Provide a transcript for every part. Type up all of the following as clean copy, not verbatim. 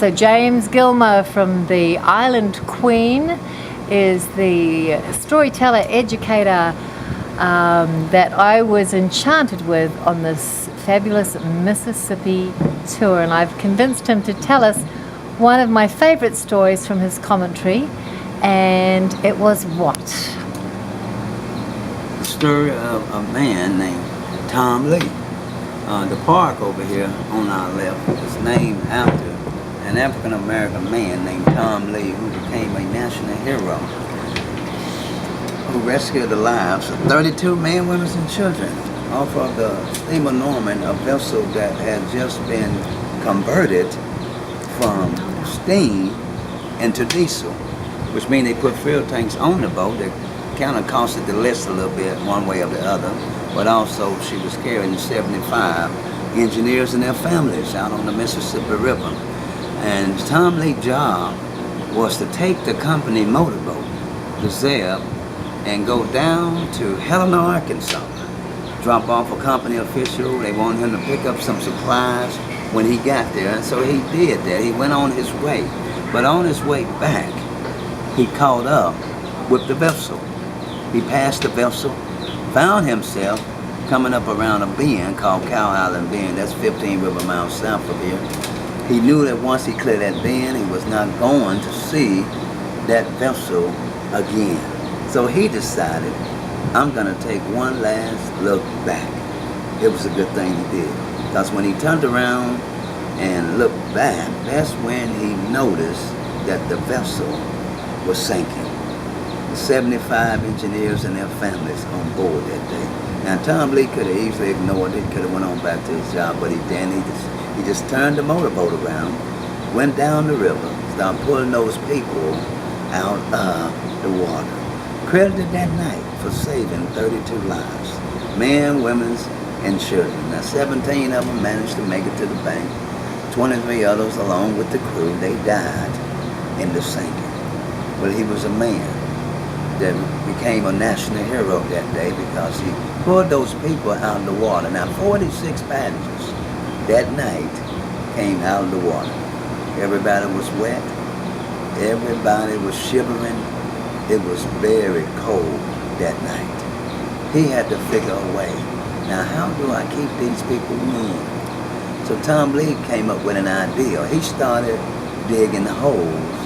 So James Gilmer from the Island Queen is the storyteller, educator that I was enchanted with on this fabulous Mississippi tour, and I've convinced him to tell us one of my favorite stories from his commentary, and it was what? The story of a man named Tom Lee. The park over here on our left is named after an African-American man named Tom Lee, who became a national hero, who rescued the lives of 32 men, women, and children off of the steamer Norman, a vessel that had just been converted from steam into diesel, which means they put fuel tanks on the boat. That kind of costed the list a little bit one way or the other, but also she was carrying 75 engineers and their families out on the Mississippi River. And Tom Lee's job was to take the company motorboat, the Zeb, and go down to Helena, Arkansas, drop off a company official. They wanted him to pick up some supplies when he got there, and so he did that. He went on his way, but on his way back, he caught up with the vessel. He passed the vessel, found himself coming up around a bend called Cow Island Bend. That's 15 river miles south of here. He knew that once he cleared that bend, he was not going to see that vessel again. So he decided, I'm gonna take one last look back. It was a good thing he did, because when he turned around and looked back, that's when he noticed that the vessel was sinking. The 75 engineers and their families on board that day. Now Tom Lee could have easily ignored it, could have went on back to his job, but he didn't. He just turned the motorboat around, went down the river, started pulling those people out of the water. Credited that night for saving 32 lives, men, women, and children. Now 17 of them managed to make it to the bank. 23 others, along with the crew, they died in the sinking. But he was a man that became a national hero that day because he pulled those people out of the water. Now 46 passengers that night came out of the water. Everybody was wet. Everybody was shivering. It was very cold that night. He had to figure a way. Now how do I keep these people warm? So Tom Lee came up with an idea. He started digging holes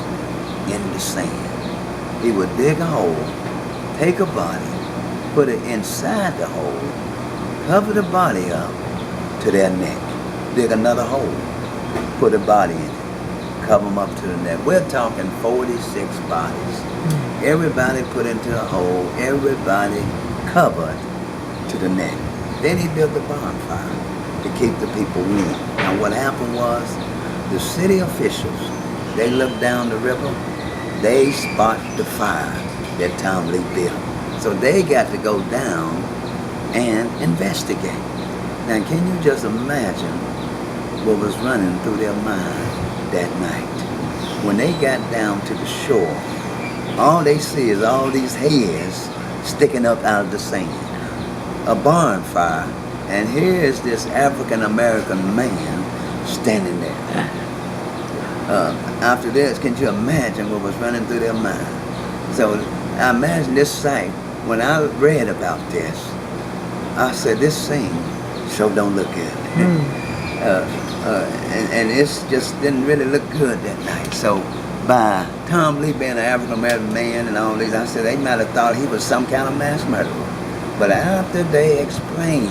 in the sand. He would dig a hole, take a body, put it inside the hole, cover the body up to their neck, dig another hole, put a body in it, cover them up to the neck. We're talking 46 bodies. Everybody put into a hole, everybody covered to the neck. Then he built a bonfire to keep the people warm. Now what happened was, the city officials, they looked down the river, they spot the fire that Tom Lee built. So they got to go down and investigate. Now can you just imagine what was running through their mind that night? When they got down to the shore, all they see is all these heads sticking up out of the sand. A bonfire, and here is this African-American man standing there. After this, can you imagine what was running through their mind? So I imagine this sight. When I read about this, I said, this scene sure don't look good. And it just didn't really look good that night. So by Tom Lee being an African-American man and all these, I said they might have thought he was some kind of mass murderer. But after they explained,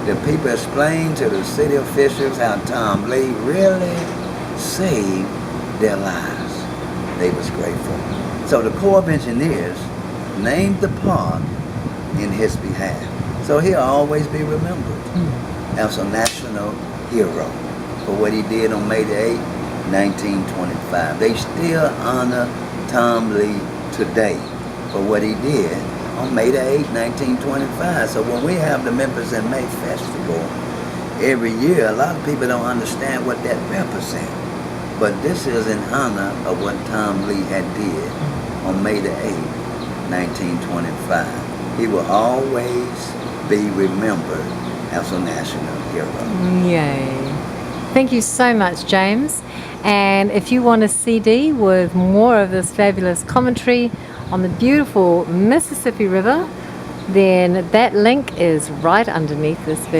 the people explained to the city officials how Tom Lee really saved their lives, they was grateful. So the Corps of Engineers named the park in his behalf. So he'll always be remembered as a national hero for what he did on May the 8th, 1925. They still honor Tom Lee today for what he did on May the 8th, 1925. So when we have the Memphis in May Festival every year, a lot of people don't understand what that represents. But this is in honor of what Tom Lee had did on May the 8th, 1925. He will always be remembered as a national hero. Yay. Thank you so much, James. And if you want a CD with more of this fabulous commentary on the beautiful Mississippi River, then that link is right underneath this video.